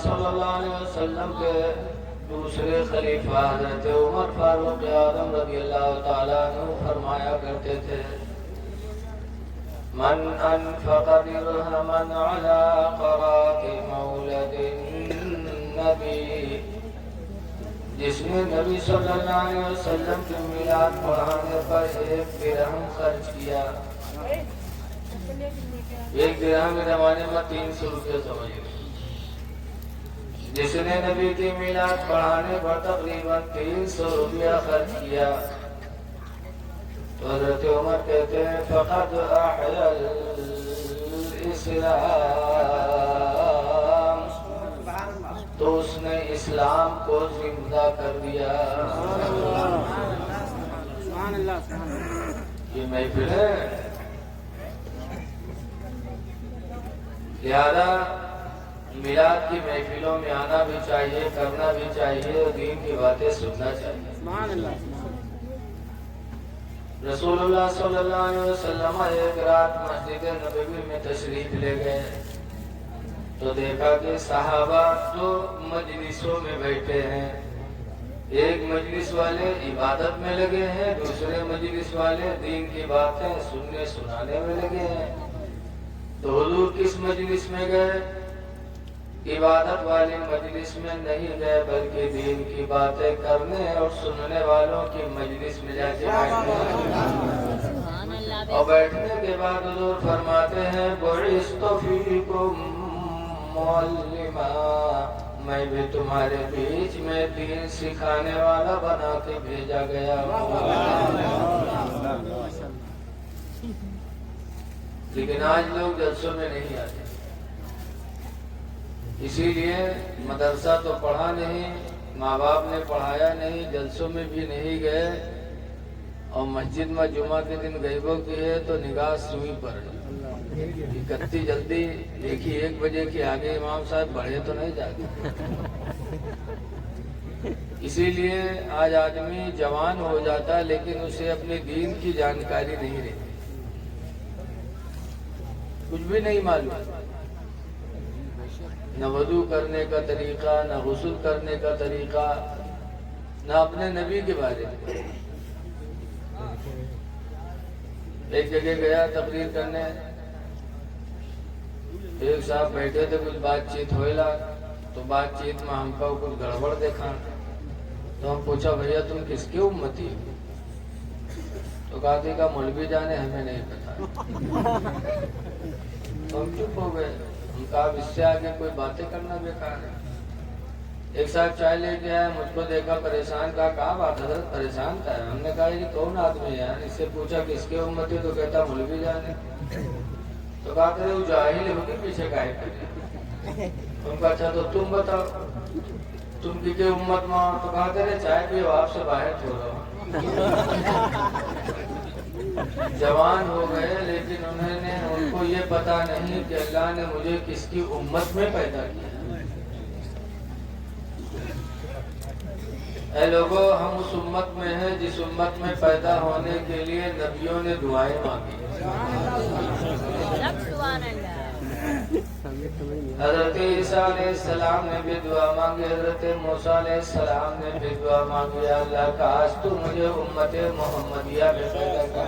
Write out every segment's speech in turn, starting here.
صلی اللہ علیہ وسلم کے دوسرے خلیفہ حضرت عمر فاروق اعظم رضی اللہ تعالیٰ عنہ فرمایا کرتے تھے من انفق درہما علی قرات مولد النبی، جس نے نبی صلی اللہ علیہ وسلم کی میلاد پڑھانے پر 1 درہم خرچ کیا. 1 درہم کے زمانے میں 300 روپے سمجھ گئے. جس نے نبی کی میلاد پڑھانے پر تقریباً 300 روپیہ خرچ کیا تو حضرت عمر کہتے ہیں فقد احیا الاسلام، تو اس نے اسلام کو زندہ کر دیا. یہ محفل ہے، لہذا میلاد کی محفلوں میں آنا بھی چاہیے، کرنا بھی چاہیے اور دین کی باتیں سننا چاہیے. رسول اللہ صلی اللہ علیہ وسلم ایک رات مسجد نبوی میں تشریف لے گئے تو دیکھا کہ صحابہ 2 مجلسوں میں بیٹھے ہیں. ایک مجلس والے عبادت میں لگے ہیں، دوسرے مجلس والے دین کی باتیں سننے سنانے میں لگے ہیں. تو حضور کس مجلس میں گئے؟ عبادت والی مجلس میں نہیں گئے بلکہ دین کی باتیں کرنے اور سننے والوں کی مجلس میں جا کے بیٹھے. اور بیٹھنے کے بعد حضور فرماتے ہیں بعثت فیکم معلما، میں بھی تمہارے بیچ میں دین سکھانے والا بنا کے بھیجا گیا ہوں. لیکن آج لوگ جلسوں میں نہیں آتے، اسی لیے مدرسہ تو پڑھا نہیں، ماں باپ نے پڑھایا نہیں، جلسوں میں بھی نہیں گئے، اور مسجد میں جمعہ کے دن غیبوں کی ہے تو نگاہ سوئی پر ہے. اکتی جلدی دیکھی 1 بجے کے آگے امام صاحب بڑھے تو نہیں جاتے. اسی لیے آج آدمی جوان ہو جاتا ہے لیکن اسے اپنے دین کی جانکاری نہیں رہتی، کچھ بھی نہیں معلوم، نہ وضو کرنے کا طریقہ، نہ غسل کرنے کا طریقہ، نہ اپنے نبی کے بارے میں. ایک جگہ گیا تقریر کرنے، ایک صاحب بیٹھے تھے، کچھ بات چیت ہوئے، تو بات چیت میں ہم کو کچھ گڑبڑ دیکھا تو ہم پوچھا بھیا تم کس کی امتی ہو؟ تو کہا کہ مولوی جانے ہمیں نہیں پتا. تو ہم چپ ہو گئے. ہم کہا اس سے آگے کوئی باتیں کرنا بیکار ہے. ایک صاحب چائے لے کے آیا، مجھ کو دیکھا پریشان، کہا بات حضرت پریشان تھا. ہم نے کہا یہ کون آدمی ہے؟ اس سے پوچھا کس کی امت ہے تو کہتا مولوی جانے. تو کہا کہ وہ جاہل ہوگی پیچھے کاہے کرے. تم کا اچھا تو تم بتاؤ تم کی امت میں. تو کہا کرے چائے پیو، آپ سے باہر چھوڑو. جوان ہو گئے لیکن ان کو یہ پتا نہیں کہ اللہ نے مجھے کس کی امت میں پیدا کیا. اے لوگو، ہم اس امت میں ہیں جس امت میں پیدا ہونے کے لیے نبیوں نے دعائیں مانگی. حضرت عیسیٰ علیہ السلام نے بھی دعا مانگی، حضرت موسیٰ علیہ السلام نے بھی دعا مانگی، اللہ کاش تو مجھے امت محمدیہ میں پیدا کر.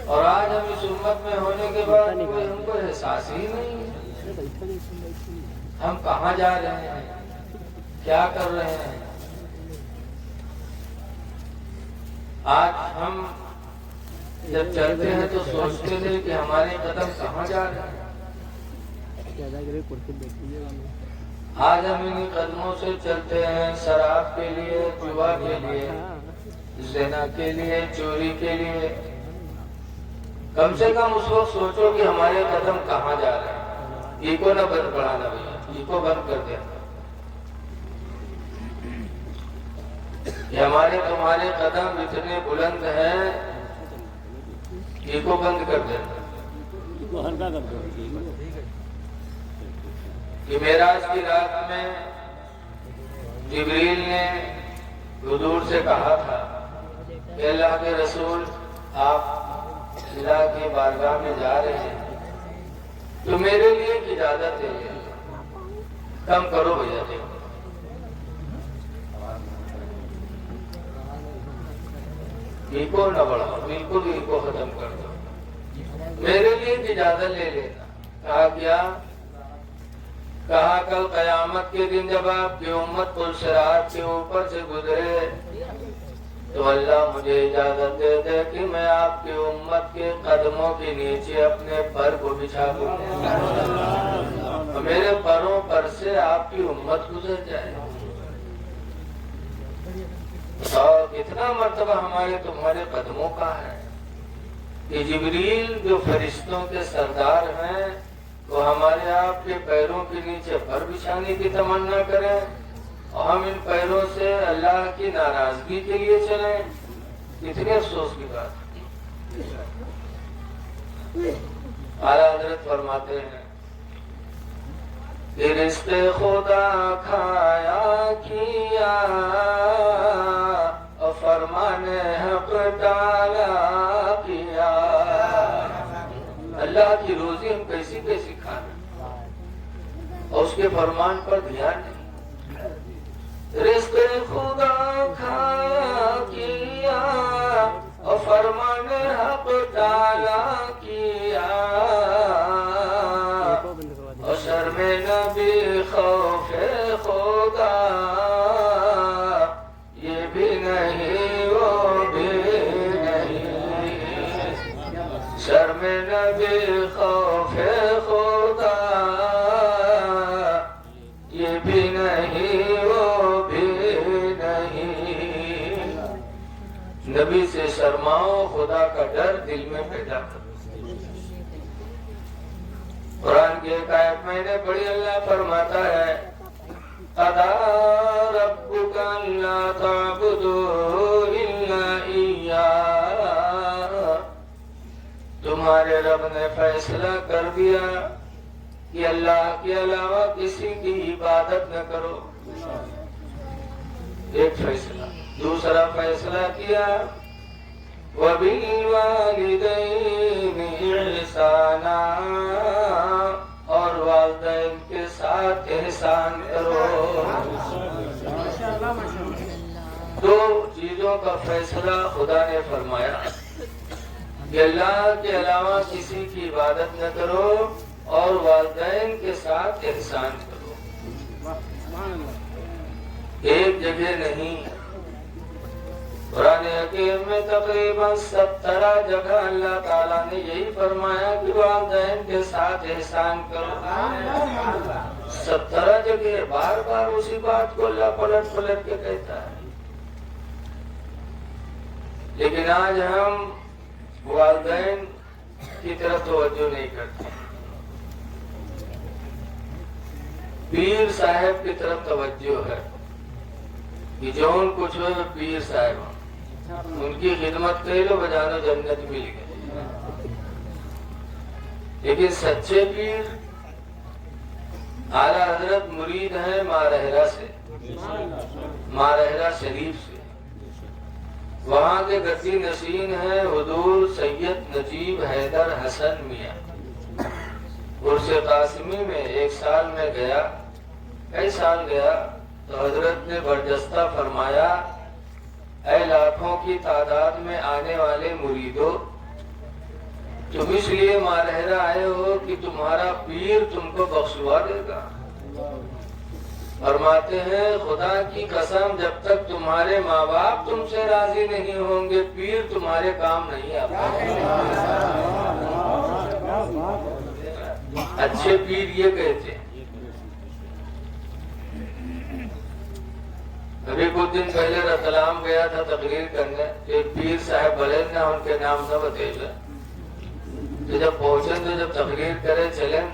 اور آج ہم اس امت میں ہونے کے بعد کوئی ہم کو احساس ہی نہیں ہے ہم کہاں جا رہے ہیں، کیا کر رہے ہیں. آج ہم جب چلتے ہیں تو سوچتے تھے کہ ہمارے قدم کہاں جا رہے ہیں. آج ہم ان قدموں سے چلتے ہیں شراب کے لیے، جوا کے لیے، زنا کے لیے، چوری کے لیے. کم سے کم اس وقت سوچو کہ ہمارے قدم کہاں جا رہے ہیں. ایکو نہ بند پڑھانا بھیا، ایکو بند کر دیا. یہ ہمارے تمہارے قدم اتنے بلند ہیں، ایکو بند کر دینا. کہ معراج کی رات میں جبریل نے حضور سے کہا تھا کہ اللہ کے رسول آپ اللہ کی بارگاہ میں جا رہے ہیں تو میرے لیے ایک اجازت ہے. کم کرو بھیا جی. ایکو نہ بڑھاؤ, بالکل ایکو ختم کر دو. میرے لیے اجازت لے لینا. کہا کیا؟ کہا کل قیامت کے دن جب آپ کی امت پلصراط کے اوپر سے گزرے تو اللہ مجھے اجازت دے دے کہ میں آپ کی امت کے قدموں کے نیچے اپنے پر کو بچھا دوں, میرے پروں پر سے آپ کی امت گزر جائے. اور کتنا مرتبہ ہمارے تمہارے قدموں کا ہے کہ جبریل جو فرشتوں کے سردار ہیں وہ ہمارے آپ کے پیروں کے نیچے پر بچھانے کی تمنا کریں اور ہم ان پیروں سے اللہ کی ناراضگی کے لیے چلیں. کتنے افسوس کی بات. اعلیٰ حضرت فرماتے ہیں کہ رزق خدا کھایا کیا اور فرمان حق ڈالا کیا. اللہ کی روزی ہم کیسی کیسی کھا رہے اور اس کے فرمان پر دھیان نہیں. رزق خدا کھایا کیا اور فرمان حق ڈالا کیا اور شرم نبی خوف خدا یہ بھی نہیں وہ بھی نہیں. شرم نبی خوف خدا یہ بھی نہیں وہ بھی نہیں. نبی سے شرماؤ, خدا کا ڈر دل میں پیدا کرو. قرآن کی ایک آیت میں نے پڑھی, اللہ فرماتا ہے قضا ربک الا تعبدوا الا ایاہ. تمہارے رب نے فیصلہ کر دیا کہ اللہ کے علاوہ کسی کی عبادت نہ کرو. ایک فیصلہ. دوسرا فیصلہ کیا وَبِالْوَالِدَيْنِ إِحْسَانًا, اور والدین کے ساتھ احسان کرو. دو چیزوں کا فیصلہ خدا نے فرمایا کہ اللہ کے علاوہ کسی کی عبادت نہ کرو اور والدین کے ساتھ احسان کرو. ایک جگہ نہیں, قرآن حکیم میں تقریباً 17 جگہ اللہ تعالیٰ نے یہی فرمایا کہ والدین کے ساتھ احسان کرو. 17 جگہ بار بار اسی بات کو اللہ پلٹ پلٹ کے کہتا ہے. لیکن آج ہم والدین کی طرف توجہ نہیں کرتے, پیر صاحب کی طرف توجہ ہے کہ جو ان کچھ ہوئے پیر صاحب, ان کی خدمت کر لو بجانو جنت مل گئی. لیکن سچے پیر اعلیٰ حضرت مرید ہیں مارہرہ سے, مارہرہ شریف سے. وہاں کے گدی نشین ہیں حضور سید نجیب حیدر حسن میاں. عرس قاسمی میں ایک سال میں گیا, کئی سال گیا تو حضرت نے برجستہ فرمایا اے لاکھوں کی تعداد میں آنے والے مریدوں, تم اس لیے مارہرہ آئے ہو کہ تمہارا پیر تم کو بخشوا دے گا. فرماتے ہیں خدا کی قسم جب تک تمہارے ماں باپ تم سے راضی نہیں ہوں گے پیر تمہارے کام نہیں آ پائے. اچھے پیر یہ کہتے ہیں. ابھی کچھ دن پہلے رتلام گیا تھا تقریر کرنے, ایک پیر صاحب بلے نہ ان کے نام نہ بتائیے. تو جب پہنچے تو جب تقریر کرے چلیں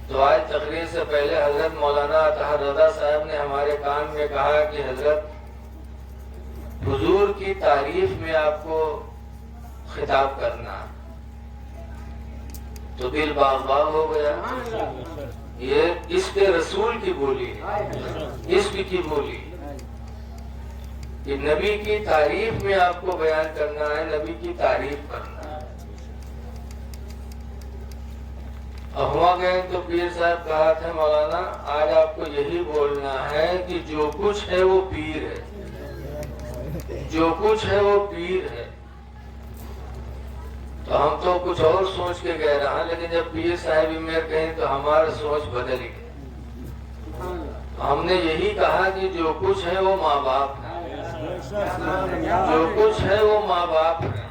تو آج تقریر سے پہلے حضرت مولانا اطہر رضا صاحب نے ہمارے کان میں کہا کہ حضرت حضور کی تعریف میں آپ کو خطاب کرنا, تو دل باغ باغ ہو گیا. یہ اس کے رسول کی بولی ہے, اس کی بولی کہ نبی کی تعریف میں آپ کو بیان کرنا ہے, نبی کی تعریف کرنا ہے. اب وہاں گئے تو پیر صاحب کہا تھا مولانا آج آپ کو یہی بولنا ہے کہ جو کچھ ہے وہ پیر ہے، جو کچھ ہے وہ پیر ہے۔ تو ہم تو کچھ اور سوچ کے گئے رہا، لیکن جب پیر صاحب امیر کہیں تو ہمارا سوچ بدل گئی۔ ہم نے یہی کہا کہ جو کچھ ہے وہ ماں باپ ہے، جو کچھ ہے وہ ماں باپ ہے۔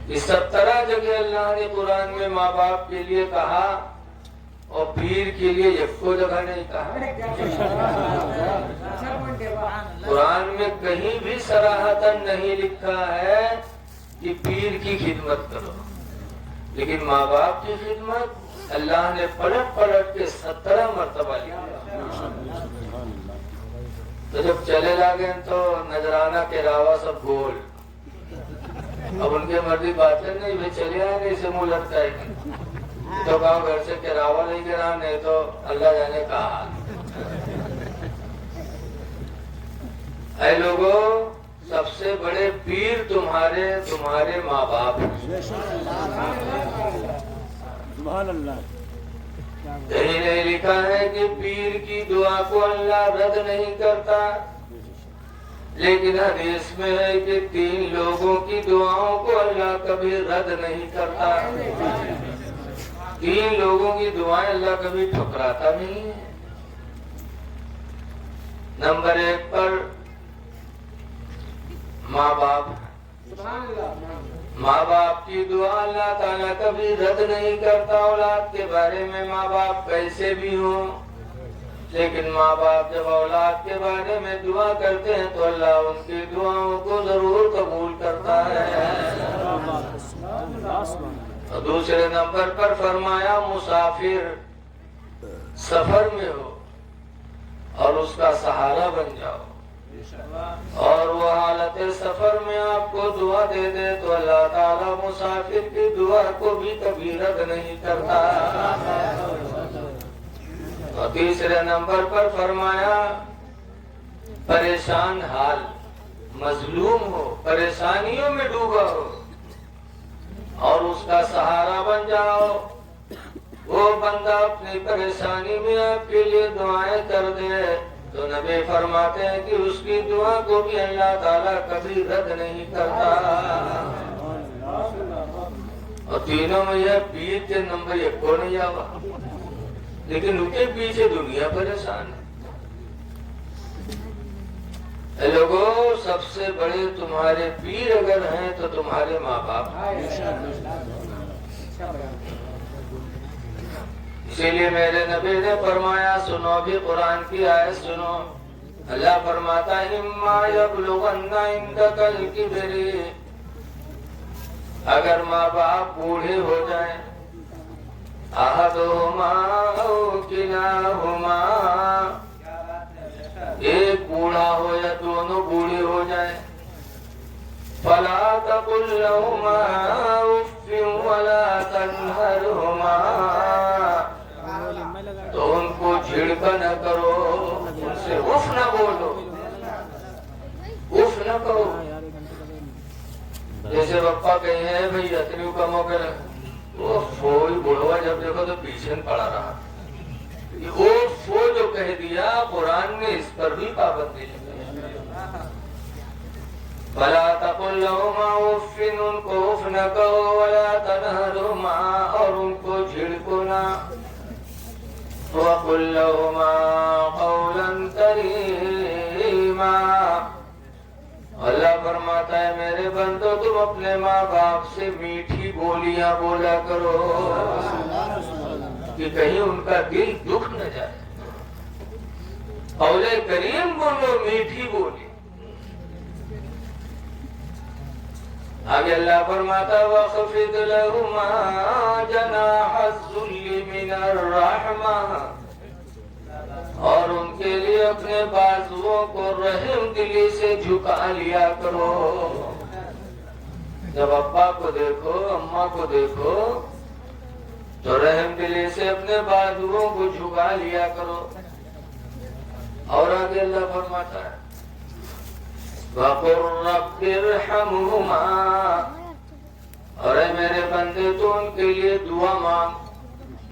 اس 17 جگہ اللہ نے قرآن میں ماں باپ کے لیے کہا اور پیر کے لیے یکو جگہ نہیں کہا۔ قرآن میں کہیں بھی صراحتاً نہیں لکھا ہے کہ پیر کی خدمت کرو، لیکن ماں باپ کی خدمت اللہ نے پلٹ پلٹ کے 17 مرتبہ لکھا۔ تو جب چلے لگے تو نذرانہ کے علاوہ سب گول، اب ان کے مرضی باتیں نہیں، وہ چلے آئے نہیں سے منہ لگتا ہے تو کہا گھر سے کراوا نہیں گرا، نہیں تو اللہ جانے کہا۔ اے لوگوں، سب سے بڑے پیر تمہارے ماں باپ ہیں۔ کہیں نہیں لکھا ہے کہ پیر کی دعا کو اللہ رد نہیں کرتا، لیکن حدیث میں ہے کہ 3 لوگوں کی دعاؤں کو اللہ کبھی رد نہیں کرتا۔ 3 لوگوں کی دعائیں اللہ کبھی ٹھکراتا نہیں ہے۔ نمبر 1 پر ماں باپ، ماں باپ کی دعا اللہ تعالیٰ کبھی رد نہیں کرتا۔ اولاد کے بارے میں ماں باپ کیسے بھی ہوں، لیکن ماں باپ جب اولاد کے بارے میں دعا کرتے ہیں تو اللہ ان کی دعاؤں کو ضرور قبول کرتا ہے۔ اور دوسرے نمبر پر فرمایا مسافر سفر میں ہو اور اس کا سہارا بن جاؤ، اور وہ حالت سفر میں آپ کو دعا دے دے تو اللہ تعالیٰ مسافر کی دعا کو بھی کبھی رد نہیں کرتا۔ اور تیسرے نمبر پر فرمایا پریشان حال، مظلوم ہو، پریشانیوں میں ڈوبا ہو اور اس کا سہارا بن جاؤ، وہ بندہ اپنی پریشانی میں آپ کے لیے دعائیں کر دے تو نبی فرماتے ہیں کہ اس کی دعا کو بھی اللہ تعالیٰ کبھی رد نہیں کرتا۔ اور تینوں میں یہ پیر کے نمبر 1 کو نہیں آوا، لیکن ان کے پیچھے دنیا پریشان ہے۔ اے لوگوں، سب سے بڑے تمہارے پیر اگر ہیں تو تمہارے ماں باپ ہیں۔ اسی لیے میرے نبی نے فرمایا، سنو بھی قرآن کی آیت سنو، اللہ فرماتا ہے اِمَّا يَبْلُغَنَّ عِندَكَ الْكِبْرِ، اگر ماں باپ بوڑھے ہو جائیں، أَحَدُهُمَا أَوْ كِلَاهُمَا، ایک بوڑھا ہو یا دونوں بوڑھے ہو جائیں، فَلَا تَقُلْ لَهُمَا أُفٍّ وَلَا تَنْهَرْهُمَا، تو ان کو جھڑکا نہ کرو، ان سے اف نہ بولو، اف نہ کرو۔ جیسے پپا کہیں ہیں بھئی اتنیوں کا موقع لگا، وہ فوج بڑھوا جب دیکھو تو پیچھے پڑا رہا، وہ فوج جو کہہ دیا قرآن نے اس پر بھی پابندی لگائی۔ فَلَا تَقُلْ لَهُمَا أُفٍّ، ان کو اف نہ کہو، وَلَا تَنْهَرْهُمَا، اور ان کو جھڑکو نہ، وَقُلْ لَهُمَا قَوْلًا كَرِيمًا، اللہ فرماتا ہے میرے بندو تم اپنے ماں باپ سے میٹھی بولیاں بولا کرو کہ کہیں ان کا دل دکھ نہ جائے۔ قول کریم بولو، میٹھی بولی۔ آگے اللہ فرماتا وَخْفِضْ لَهُمَا جَنَاحَ الذُّلِّ مِنَ الرَّحْمَةِ، اور ان کے لیے اپنے بازوؤں کو رحم دلی سے جھکا لیا کرو۔ جب ابا کو دیکھو، اماں کو دیکھو تو رحم دلی سے اپنے بازوؤں کو جھکا لیا کرو۔ اور آگے اللہ فرماتا ہے وَقُلْ رَبِّ ارْحَمْهُمَا، اور اے میرے بندے تو ان کے لیے دعا مانگ،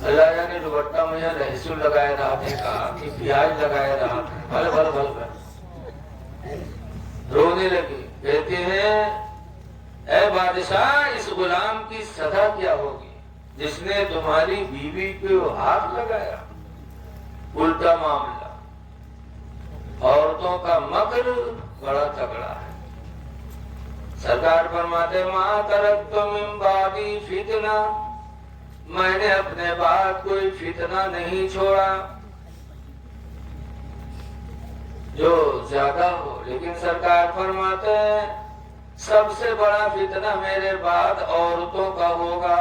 اللہ جانے دوپٹہ میں لہسن لگائے رہا تھے کہا کہ پیاز لگائے رہا تھا بھل بھل بھل بھل رونے لگی کہتے ہیں اے بادشاہ اس غلام کی سزا کیا ہوگی جس نے تمہاری بیوی کو ہاتھ لگایا الٹا معاملہ عورتوں کا مکر بڑا تگڑا ہے سرکار فرماتے ماں ترکت من بعدی فتنہ میں نے اپنے بعد کوئی فتنہ نہیں چھوڑا جو زیادہ ہو لیکن سرکار فرماتے ہیں سب سے بڑا فتنہ میرے بعد عورتوں کا ہوگا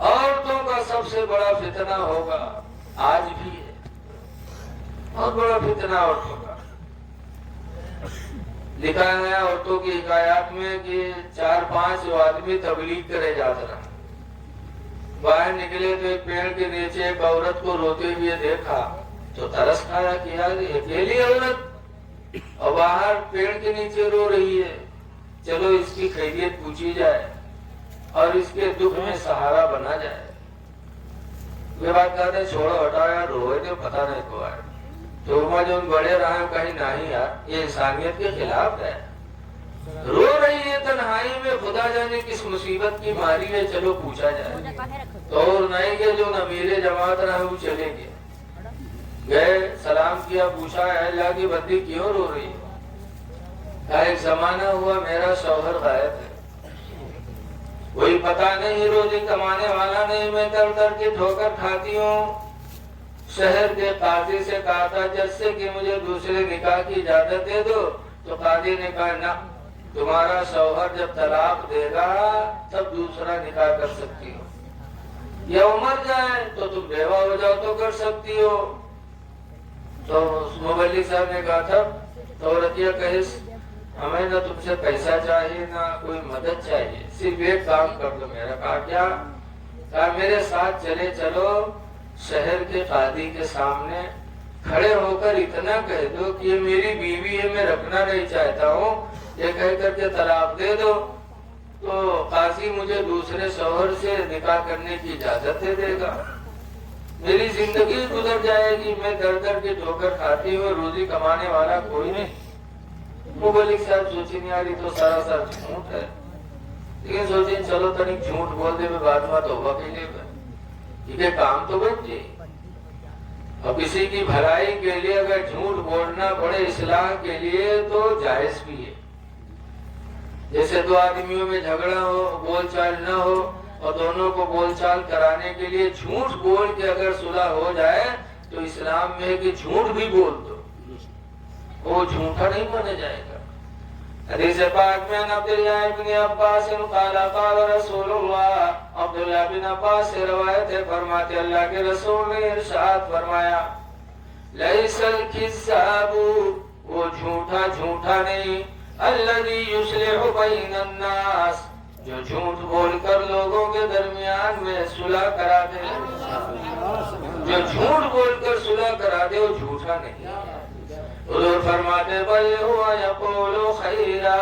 عورتوں کا سب سے بڑا فتنہ ہوگا آج بھی ہے بہت بڑا فتنہ عورتوں کا لکھا ہے عورتوں کی حکایات میں کہ 4-5 آدمی تبلیغ کرے جاتے رہے باہر نکلے تو ایک پیڑ کے نیچے ایک عورت کو روتے ہوئے دیکھا تو ترس کھایا کہ یار اکیلی عورت اور باہر پیڑ کے نیچے رو رہی ہے چلو اس کی خیریت پوچھی جائے اور اس کے دکھ میں سہارا بنا جائے یہ بات کہتے چھوڑو ہٹاؤ یار روئے تو پتہ نہیں کو آئے تو جو بڑے رہے کہیں نہیں یار یہ انسانیت کے خلاف ہے رو رہی ہے تنہائی میں خدا جانے کس مصیبت کی ماری ہے چلو پوچھا جائے تو اور نہیں کہ جو نبیرے جماعت رہے وہ چلے گئے گئے سلام کیا پوچھا اے اللہ کی بندی کیوں رو رہی ہے ایک زمانہ ہوا میرا شوہر غائب ہے کوئی پتہ نہیں روزی کمانے والا نہیں میں در در کے ٹھوکر کھاتی ہوں شہر کے قاضی سے کہا تھا جج سے کہ مجھے دوسرے نکاح کی اجازت دے دو تو قاضی نے کہا نہ تمہارا شوہر جب طلاق دے گا تب دوسرا نکاح کر سکتی ہو یا مر جائے تو تم بیوہ ہو جاؤ تو کر سکتی ہو تو مبلغ صاحب نے کہا تھا تو رضیہ کہس ہمیں نہ تم سے پیسہ چاہیے نہ کوئی مدد چاہیے صرف ایک کام کر دو میرا کہا کیا کہا میرے ساتھ چلے چلو شہر کے قاضی کے سامنے کھڑے ہو کر اتنا کہہ دو کہ یہ میری بیوی ہے میں رکھنا نہیں چاہتا ہوں یہ کہہ کر کے طلاق دے دو تو قاضی مجھے دوسرے شوہر سے نکاح کرنے کی اجازت دے دے گا میری زندگی گزر جائے گی میں در در کے ٹھوکر کھاتی ہوں روزی کمانے والا کوئی نہیں مبلغ صاحب سوچی نہیں آ رہی تو سراسر جھوٹ ہے لیکن سوچیں چلو تنک جھوٹ بول دے میں بعد میں توبہ کے لیے یہ کام تو بن جائے اور کسی کی بھلائی کے لیے اگر جھوٹ بولنا پڑے اصلاح کے لیے تو جائز بھی ہے جیسے دو آدمیوں میں جھگڑا ہو بول چال نہ ہو اور دونوں کو بول چال کرانے کے لیے جھوٹ بول کے اگر صلح ہو جائے تو اسلام میں ہے کہ جھوٹ بھی بول دو وہ جھوٹا نہیں مانا جائے گا حدیث پاک میں عبداللہ بن عباس قال قال رسول اللہ عبداللہ بن عباس سے روایت ہے فرماتے اللہ کے رسول نے ارشاد فرمایا لیس الکذاب وہ جھوٹا جھوٹا نہیں الذی یصلح بین الناس جو جھوٹ بول کر لوگوں کے درمیان میں صلح کرا دے جو جھوٹ بول کر صلح کرا دے وہ جھوٹا نہیں حضور فرماتے بل ہوا یقول خیرا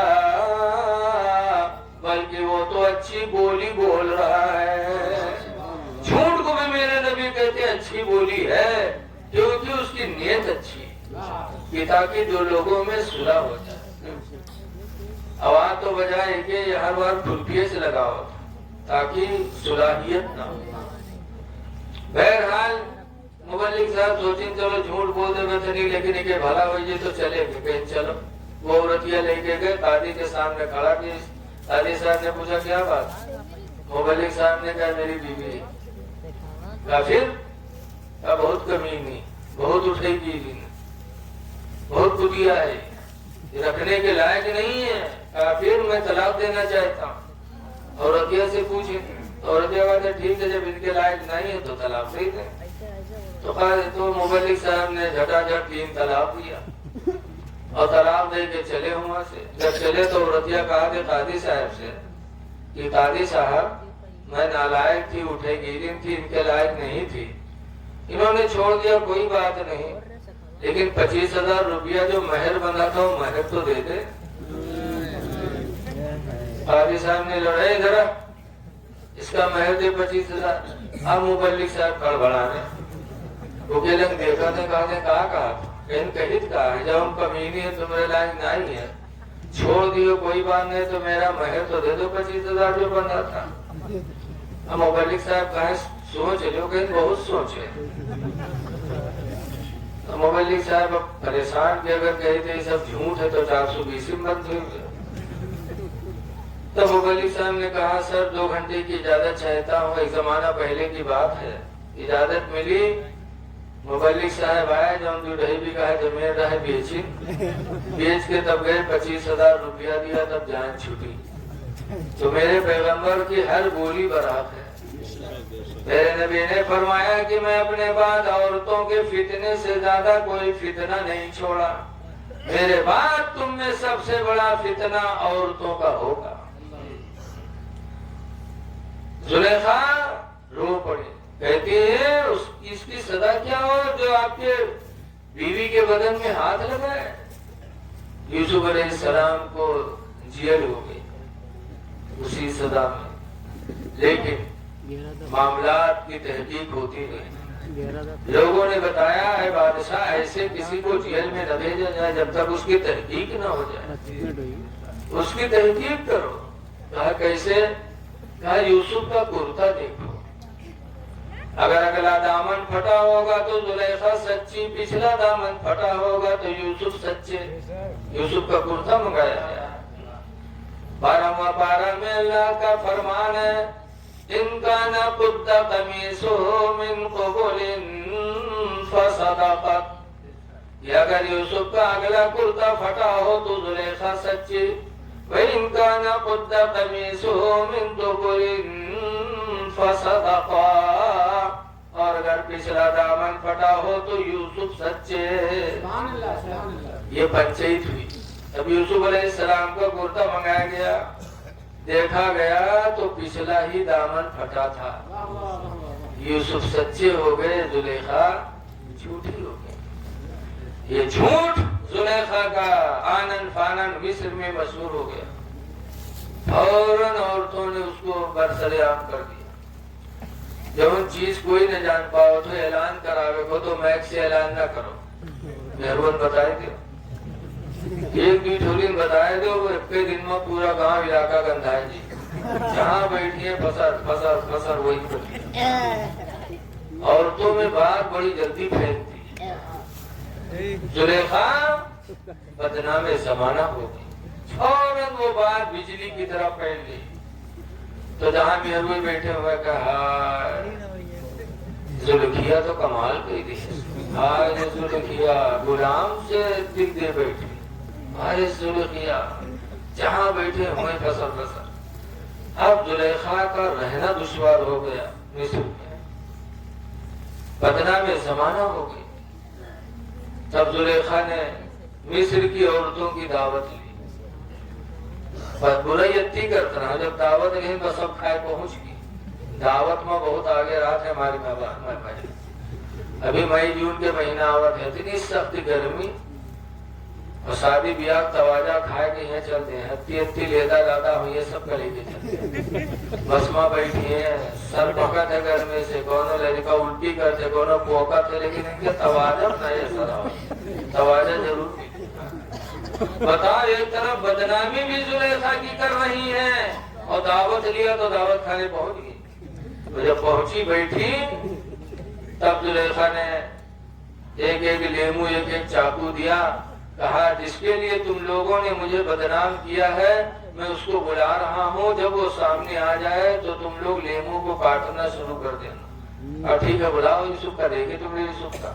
بلکہ وہ تو اچھی بولی بول رہا ہے جھوٹ کو بھی میرے نبی کہتے ہیں اچھی بولی ہے کیونکہ اس کی نیت اچھی ہے تاکہ دو لوگوں میں صلح ہو جائے آواز تو بجائے کہ ہر بار کھلپیے سے لگاؤ تاکہ صلاحیت نہ ہو بہرحال مبلغ صاحب سوچیں چلو جھوٹ بول دے میں نہیں لیکن یہ بھلا ہوئی تو چلے گئے چلو وہ عورتیاں لے کے گئے قاضی کے سامنے کھڑا کی قاضی صاحب نے پوچھا کیا بات مبلغ صاحب نے کہا میری بیوی کہا پھر کہا بہت کمینی بہت اٹھے گی بہت کتیا ہے یہ رکھنے کے لائق نہیں ہے کہا پھر میں طلاق دینا چاہتا ہوں عورتیہ سے پوچھیں عورتیہ کہتے ٹھیک ہے جب ان کے لائق نہیں ہے تو طلاق دے دیں تو مبلغ صاحب نے جھٹا جھٹ 3 طلاق دیا اور طلاق دے کے چلے وہاں سے جب چلے تو عورتیہ کہا کہ قاضی صاحب سے کہ قاضی صاحب میں نالائق تھی اٹھے گیرن تھی ان کے لائق نہیں تھی انہوں نے چھوڑ دیا کوئی بات نہیں لیکن 25,000 روپیہ جو مہر بنا تھا وہ مہر تو دے دے قاضی صاحب نے لڑائی ذرا اس کا مہر دے 25,000. اب مبلک صاحب گڑبڑانے وہ کے لنگ دیکھا تھے کہا کہت کہا ہے جب ہم کمینی ہے تمہارے لائق نہیں ہے چھوڑ دیو کوئی بات نہیں تو میرا مہر تو دے دو 25,000 جو بنا تھا. اب مبلک صاحب کہیں سوچ لو کہ بہت سوچے. مبلک صاحب اب پریشان کہ اگر کہتے یہ سب جھوٹ ہے تو 420 میں بند ہوئی. تو مبلک صاحب نے کہا سر 2 گھنٹے کی اجازت چاہتا ہوں. ایک زمانہ پہلے کی بات ہے. اجازت ملی. مبلک صاحب آئے جب ڈھائی بھی کہا زمین رہے بیچی بیچ کے تب گئے 25,000 روپیہ دیا تب جان چھوٹی. تو میرے پیغمبر کی ہر بولی برحق ہے. میرے نبی نے فرمایا کہ میں اپنے بعد عورتوں کے فتنے سے زیادہ کوئی فتنہ نہیں چھوڑا. میرے بعد تم میں سب سے بڑا فتنہ عورتوں کا ہوگا. زلیخا رو پڑی کہتی ہے اس کی سزا کیا ہو جو آپ کے بیوی کے بدن میں ہاتھ لگائے. یوسف علیہ السلام کو جیل ہو گئی اسی سزا میں. لیکن معاملات کی تحقیق ہوتی رہی. لوگوں نے بتایا ہے بادشاہ ایسے کسی کو جیل میں نہ بھیجا جائے جب تک اس کی تحقیق نہ ہو جائے. اس کی تحقیق کرو. کہا کیسے؟ کہا یوسف کا کرتا دیکھو. اگر اگلا دامن پھٹا ہوگا تو زلیخا سچی. پچھلا دامن پھٹا ہوگا تو یوسف سچے. یوسف کا کرتا منگایا گیا. 12واں پارہ میں اللہ کا فرمان ہے ان کان قد قمیصہ من قبل فصدقت. یہ اگر یوسف کا اگلا کرتا پھٹا ہو تو زلیخا سچی. وَإِن كَانَ قُدَّ قَمِيصُهُ مِن دُبُرٍ فَصَدَقَا. اور اگر پچھلا دامن پھٹا ہو تو یوسف سچے. یہ پنچیت ہوئی. اب یوسف علیہ السلام کا کرتا منگایا گیا. دیکھا گیا تو پچھلا ہی دامن پھٹا تھا. یوسف سچے ہو گئے زلیخا جھوٹی ہو گئی. یہ جھوٹ زلیخا کا آنن فانن مصر میں مشہور ہو گیا. فوراً عورتوں نے اس کو برسرعام کر دیا. جب ان چیز کوئی نہ جان پاؤ تو اعلان کراوے کو تو میک سے اعلان نہ کرو. مہربان بتائے دو ایک بھی ٹھولین بتائے دو ایک دن میں پورا گاؤں علاقہ گندھا ہے جی. جہاں بیٹھی ہے فسر وہی بڑی. عورتوں میں بات بڑی جلدی پھیلتی ہے. زلیخا بدنام زمانہ ہو گئی. فوراً وہ بات بجلی کی طرح پھیل گئی. تو جہاں مہروی بیٹھے ہوئے کہا زلیخا تو کمال کی تھی. آج زلیخا غلام سے دل دے بیٹھی. آج زلیخا جہاں بیٹھے ہوئے فسر. اب زلیخا کا رہنا دشوار ہو گیا مصر میں. بدنام زمانہ ہو گئی. تب زلیخا نے مصر کی عورتوں کی دعوت لی. بس برائی اتنی کرتا رہا. جب دعوت لی تو سب کھائے پہنچ گئی. دعوت میں بہت آگے رہا تھے ہماری بھائی. ابھی مئی جون کے مہینہ آوت ہے. اتنی سخت گرمی اور شادی بیاہ تواجہ کھائے کے یہاں چلتے ہیں. اتنی لیدا لادا ہوئی ہے سب کا لے کے چلتے ہیں. بس ماں بیٹھی ہیں سر پکت ہے گرمی سے. کونوں لڑکا الٹی کرتے کونوں پوکا تھے. لیکن ان کے تواجہ نہیں اثر آؤ. تواجہ ضرور بھی. بتا ایک طرف بدنامی بھی زلیخا کی کر رہی ہے اور دعوت لیا تو دعوت کھانے پہنچ گئی. جب پہنچی بیٹھی تب زلیخا نے ایک ایک لیمو ایک ایک چاقو دیا. کہا جس کے لیے تم لوگوں نے مجھے بدنام کیا ہے میں اس کو بلا رہا ہوں. جب وہ سامنے آ جائے تو تم لوگ لیمو کو کاٹنا شروع کر دینا. اور ٹھیک ہے بلاؤ یوسف کا. دیکھے تم نے یوسف کا.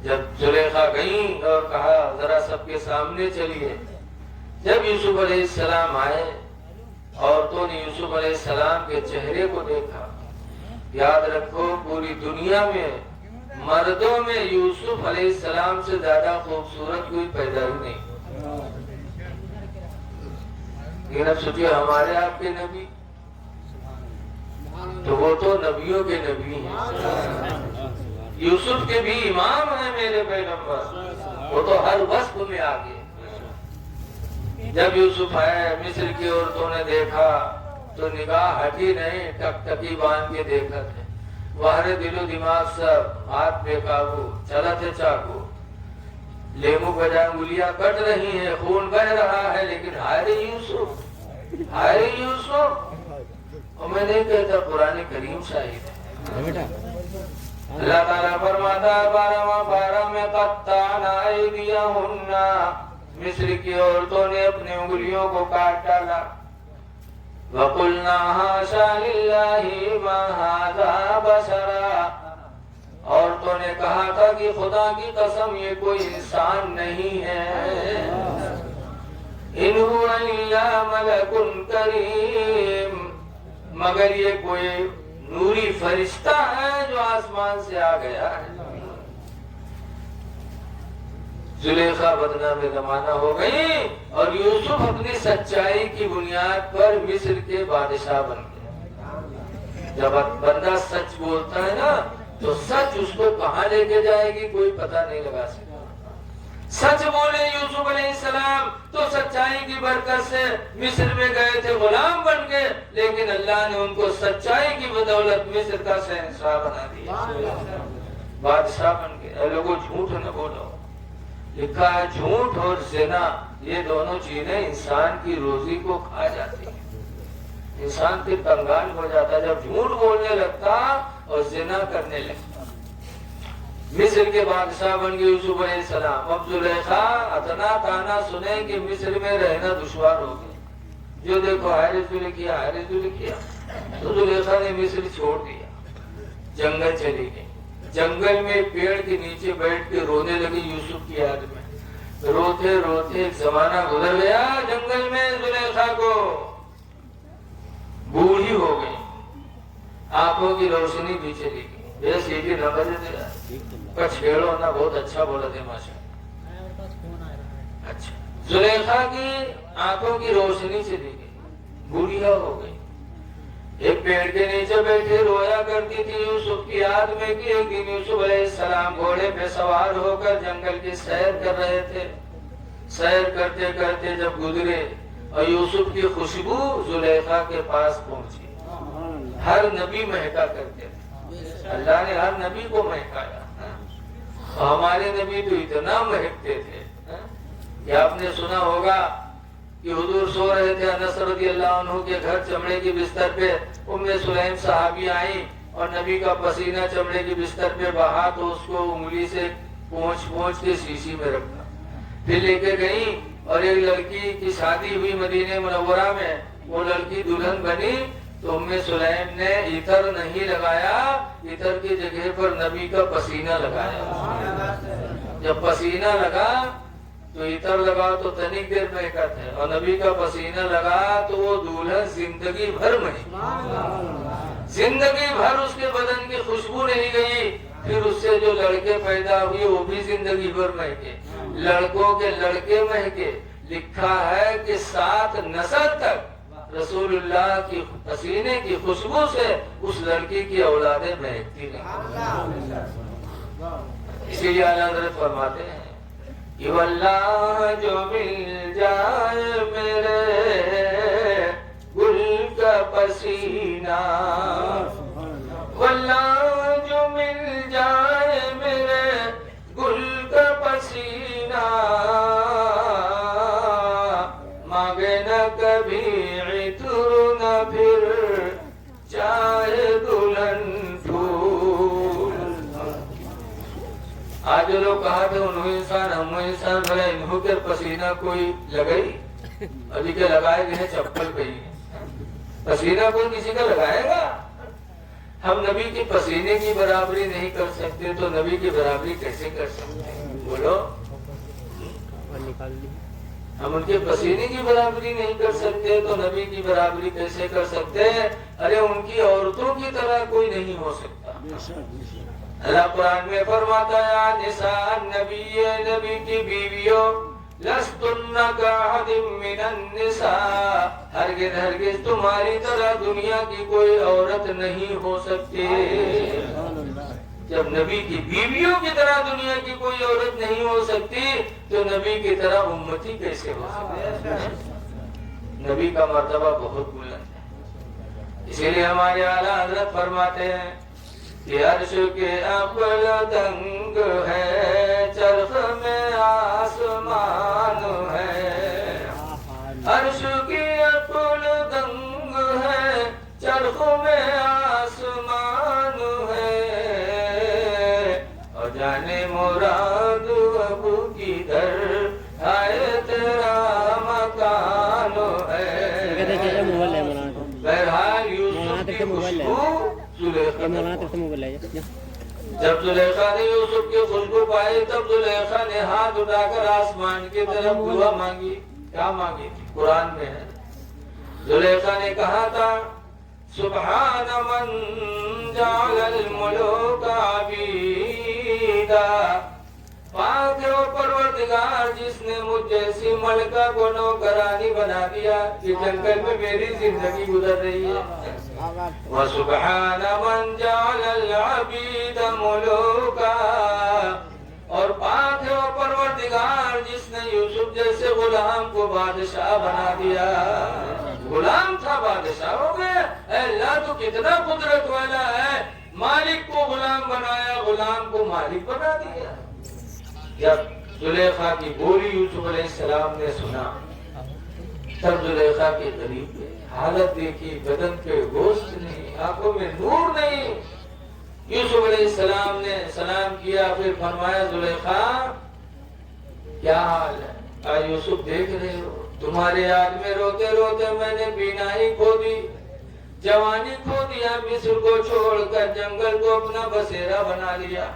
جب زلیخا گئی اور کہا ذرا سب کے سامنے چلیے. جب یوسف علیہ السلام آئے عورتوں نے یوسف علیہ السلام کے چہرے کو دیکھا. یاد رکھو پوری دنیا میں مردوں میں یوسف علیہ السلام سے زیادہ خوبصورت کوئی پیدا ہی نہیں. لیکن اب سوچیے ہمارے آپ کے نبی تو وہ تو نبیوں کے نبی ہیں. یوسف کے بھی امام ہیں میرے پیغمبر. وہ تو ہر وصف میں آگے. جب یوسف آئے مصر کی عورتوں نے دیکھا تو نگاہ ہٹی نہیں، ٹک ٹکی باندھ کے دیکھا تھے، باہر دل و دماغ سب، ہاتھ بے قابو، چلا تھے چاقو، لیمو بجائے انگلیاں کٹ رہی ہیں، خون بہ رہا ہے، لیکن ہائے یوسف، ہائے یوسف۔ اور میں نہیں کہتا، قرآن کریم شاہد ہے۔ اللہ تعالیٰ فرماتا ہے 12 میں قطعنا ایدیہن، مصر کی عورتوں نے اپنی انگلیوں کو کاٹ ڈالا۔ وَقُلْنَا حَاشَا لِلَّهِ مَا هَذَا بَشَرًا، عورتوں نے کہا تھا کہ خدا کی قسم یہ کوئی انسان نہیں ہے، إِنْ هُوَ إِلَّا مَلَكٌ كَرِيمٌ، مگر یہ کوئی نوری فرشتہ ہے جو آسمان سے آ گیا ہے۔ زلیخا بدنام زمانہ ہو گئی اور یوسف اپنی سچائی کی بنیاد پر مصر کے بادشاہ بن گئے۔ جب بندہ سچ بولتا ہے نا تو سچ اس کو کہاں لے کے جائے گی کوئی پتہ نہیں لگا سکتا۔ سچ بولے یوسف علیہ السلام تو سچائی کی برکت سے مصر میں گئے تھے، غلام بن گئے، لیکن اللہ نے ان کو سچائی کی بدولت مصر کا شہنشاہ بنا دیا، بادشاہ بن گئے۔ اے لوگوں جھوٹ نہ بولو، لکھا ہے جھوٹ اور زنا یہ دونوں چیزیں انسان کی روزی کو کھا جاتی ہیں، انسان پھر کنگال ہو جاتا ہے جب جھوٹ بولنے لگتا اور زنا کرنے لگتا۔ مصر کے بادشاہ بن گئے یوسف علیہ السلام۔ اب زلیخا اتنا تانا سنے کہ مصر میں رہنا دشوار ہو گیا، جو دیکھو حیرت لکھیا، حیرت لکھیا، تو زلیخا نے مصر چھوڑ دیا، جنگل چلی گئی۔ جنگل میں پیڑ کے نیچے بیٹھ کے رونے لگی یوسف کی یاد میں، روتے روتے ایک زمانہ گزر گیا، جنگل میں زلیخا کو بوڑھی ہو گئی، آنکھوں کی روشنی بھی چلی گئی۔ یہ سیدھی نہ بجے دے کا چھیڑو نا، بہت اچھا بولا تھے ماشاء۔ اچھا، زلیخا کی آنکھوں کی روشنی چلی گئی، بوڑھیا ہو گئی، ایک پیڑ کے نیچے بیٹھے رویا کرتی تھی یوسف کی یاد میں کہ ایک دن یوسف علیہ السلام گھوڑے پہ سوار ہو کر جنگل کی سیر کر رہے تھے، سیر کرتے کرتے جب گزرے اور یوسف کی خوشبو زلیخا کے پاس پہنچی۔ ہر نبی مہکا کرتے تھے، اللہ نے ہر نبی کو مہکایا، ہمارے نبی تو اتنا مہکتے تھے کہ آپ نے سنا ہوگا کہ حضور سو رہے تھے، انس رضی اللہ عنہ کے گھر چمڑے کی بستر پہ ام سلیم صحابی آئی اور نبی کا پسینہ چمڑے کی بستر پہ بہا تو اس کو انگلی سے پہنچ کے شیشی میں رکھا، پھر لے کے گئی اور ایک لڑکی کی شادی ہوئی مدینہ منورہ میں، وہ لڑکی دلہن بنی تو ام سلیم نے عطر نہیں لگایا، عطر کی جگہ پر نبی کا پسینہ لگایا۔ جب پسینہ لگا تو عطر لگا تو تنک دیر مہکت ہے، اور نبی کا پسینہ لگا تو وہ دلہن زندگی بھر مہکی، زندگی بھر اس کے بدن کی خوشبو نہیں گئی۔ پھر اس سے جو لڑکے پیدا ہوئے وہ بھی زندگی بھر مہکے، لڑکوں کے لڑکے مہکے۔ لکھا ہے کہ 7 نسل تک رسول اللہ کی پسینے کی خوشبو سے اس لڑکی کی اولادیں مہکتی رہیں۔ اسی لیے اعلیٰ حضرت فرماتے ہیں کہ واللہ جو مل جائے میرے گل کا پسینہ، واللہ جو مل جائے میرے گل کا پسینہ، مانگے نہ کبھی عطر نہ پھر چاہے دلہن پھول۔ آج جو لوگ کہا تھے انہوں انسان ہم انسان بھلے انہوں کے پسینہ کوئی لگئی، ابھی کے لگائے گئے چپل پہ ہی، پسینہ کوئی کسی کا لگائے گا؟ ہم نبی کی پسینے کی برابری نہیں کر سکتے تو نبی کی برابری کیسے کر سکتے ہیں؟ بولو، ہم ان کے پسینے کی برابری نہیں کر سکتے تو نبی کی برابری کیسے کر سکتے ہیں؟ ارے ان کی عورتوں کی طرح کوئی نہیں ہو سکتا۔ اللہ قرآن میں فرماتا ہے یا نساء النبی، نبی کی بیویوں، لستن کاحد من النساء، ہرگز ہرگز تمہاری طرح دنیا کی کوئی عورت نہیں ہو سکتی۔ جب نبی کی بیویوں کی طرح دنیا کی کوئی عورت نہیں ہو سکتی تو نبی کی طرح امتی کیسے ہو سکتی؟ نبی کا مرتبہ بہت بلند ہے، اسی لیے ہمارے اعلیٰ حضرت فرماتے ہیں کہ عرش کے عقل دنگ ہے، چرخ میں آسمان ہے، عرش کی عقل دنگ ہے، چرخ میں آسمان ہے، اور جانے مراد اب کدھر آئے تیرا مکان ہے۔ بہرحال یوسف کی خوشبو جب زلیخا نے یوسف کی خوشبو پائی، تب زلیخا نے ہاتھ اٹھا کر آسمان کی طرف دعا مانگی۔ کیا مانگی تھی؟ قرآن میں ہے، زلیخا نے کہا تھا سبحان من جعل الملوک عبیدا، پاک ہے وہ پروردگار جس نے مجھ جیسی ملکہ کو نوکرانی بنا دیا۔ یہ جنگل میں میری زندگی گزر رہی ہے۔ وَسُبْحَانَ مَنْ جَعَلَ الْعَبِيدَ مُلُوكًا، اور پاک ہے وہ پروردگار جس نے یوسف جیسے غلام کو بادشاہ بنا دیا۔ غلام تھا بادشاہ ہو گیا۔ اے اللہ تو کتنا قدرت والا ہے، مالک کو غلام بنایا، غلام کو مالک بنا دیا۔ جب زلیخا کی بولی یوسف علیہ السلام نے سنا، تب زلیخا کے قریب گئے، حالت دیکھی، بدن پہ گوشت نہیں، آنکھوں میں نور نہیں۔ یوسف علیہ السلام نے سلام کیا، پھر فرمایا زلیخا کیا حال ہے؟ یوسف دیکھ رہے ہو تمہارے یاد میں روتے روتے میں نے بینائی کھو دی، جوانی کھو دیا، مصر کو چھوڑ کر جنگل کو اپنا بسیرا بنا لیا۔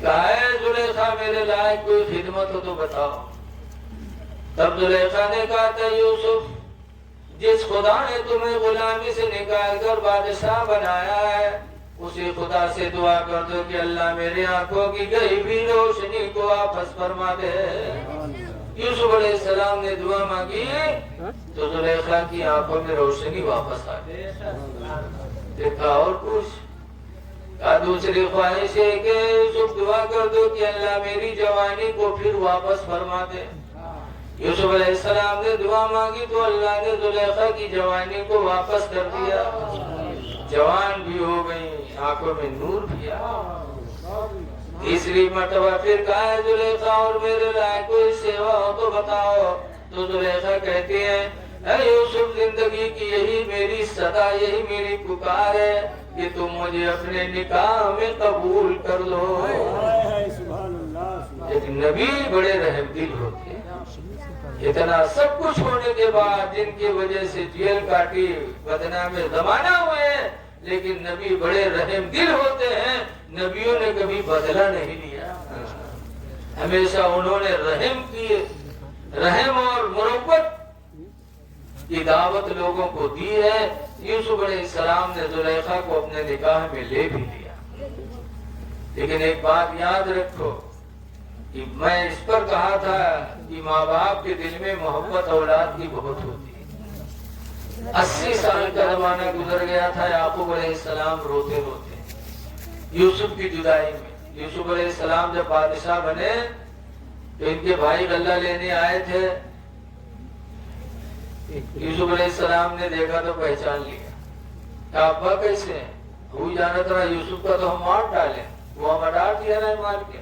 کہا ہے زلیخا میرے لائق کوئی خدمت ہو تو بتاؤ۔ تب زلیخا نے کہا تھا یوسف جس خدا نے تمہیں غلامی سے نکال کر بادشاہ بنایا ہے، اسی خدا سے دعا کر دو کہ اللہ میری آنکھوں کی گئی بھی روشنی کو واپس فرما دے۔ یوسف علیہ السلام نے دعا مانگی تو زلیخا کی آنکھوں میں روشنی واپس آ گئی۔ دیکھا اور کچھ دوسری خواہش ہے کہ یوسف دعا کر دو کہ اللہ میری جوانی کو پھر واپس فرما دے۔ یوسف علیہ السلام نے دعا مانگی تو اللہ نے زلیخا کی جوانی کو واپس کر دیا، جوان بھی ہو گئی، آنکھوں میں نور بھی آیا۔ تیسری مرتبہ پھر کہا ہے زلیخا اور میرے لائق کوئی سیوا ہو تو بتاؤ۔ تو زلیخا کہتی ہے اے یوسف زندگی کی یہی میری صدا، یہی میری پکار ہے کہ تم مجھے اپنے نکاح میں قبول کر لو۔ ایک نبی بڑے رحم دل ہوتے ہیں، اتنا سب کچھ ہونے کے بعد جن کی وجہ سے جیل کاٹی، بدنام زمانہ ہوئے، لیکن نبی بڑے رحم دل ہوتے ہیں۔ نبیوں نے کبھی بدلہ نہیں لیا، ہمیشہ انہوں نے رحم کیے، رحم اور مربت کی دعوت لوگوں کو دی ہے۔ یوسف علیہ السلام نے زلیخا کو اپنے نکاح میں لے بھی لیا، لیکن ایک بات یاد رکھو کہ میں اس پر کہا تھا کہ ماں باپ کے دل میں محبت اولاد کی بہت ہوتی ہے۔ 80 سال کا زمانہ گزر گیا تھا، یعقوب علیہ السلام روتے روتے یوسف کی جدائی میں۔ یوسف علیہ السلام جب بادشاہ بنے تو ان کے بھائی غلہ لینے آئے تھے، یوسف علیہ السلام نے دیکھا تو پہچان لیا کہ ابا کیسے ہیں؟ ہوئی جانا تھا یوسف کا تو ہم مار ڈالیں، وہ ہم ڈال دیا نا مار کے۔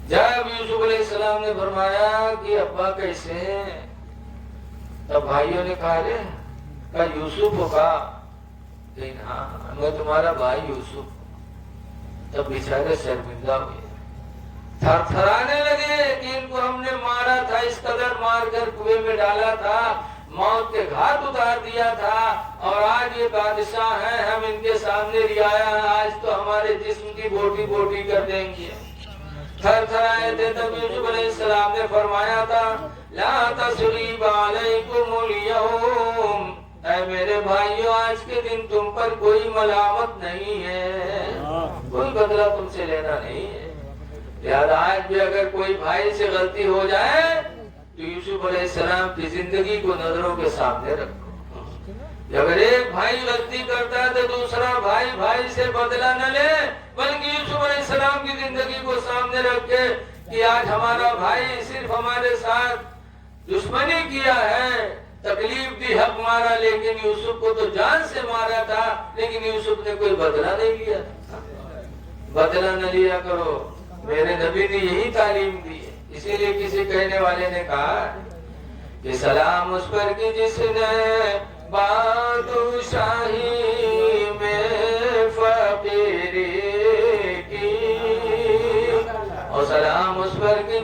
جب یوسف علیہ السلام نے فرمایا کہ ابا کیسے ہیں، تب بھائیوں نے کہا یوسف ہو، کہا لیکن ہاں میں تمہارا بھائی یوسف ہوں۔ تب بیچارے شرمندہ ہوئے، تھر تھرانے لگے کہ ان کو ہم نے مارا تھا، اس قدر مار کر کنویں میں ڈالا تھا، موت کے گھاٹ اتار دیا تھا، اور آج یہ بادشاہ ہیں، ہم ان کے سامنے رعایا ہیں، آج تو ہمارے جسم کی بوٹی بوٹی کر دیں گے۔ تھر تھر آئے تھے۔ تب یوسف علیہ السلام نے فرمایا تھا لا تثریب علیکم اليوم، اے میرے بھائیوں آج کے دن تم پر کوئی ملامت نہیں ہے، کوئی بدلہ تم سے لینا نہیں ہے۔ لہذا آج بھی اگر کوئی بھائی سے غلطی ہو جائے تو یوسف علیہ السلام کی زندگی کو نظروں کے سامنے رکھو۔ اگر ایک بھائی غلطی کرتا ہے تو دوسرا بھائی بھائی سے بدلہ نہ لے، بلکہ یوسف علیہ السلام کی زندگی کو سامنے رکھے کہ آج ہمارا بھائی صرف ہمارے ساتھ دشمنی کیا ہے، تکلیف دی، حق مارا، لیکن یوسف کو تو جان سے مارا تھا، لیکن یوسف نے کوئی بدلہ نہیں لیا تھا۔ بدلہ نہ لیا کرو، میرے نبی نے یہی تعلیم دی ہے۔ اسی لیے کسی کہنے والے نے کہا کہ سلام اس پر کی جس نے بادشاہی میں فقیری کی، اور سلام اس پر کی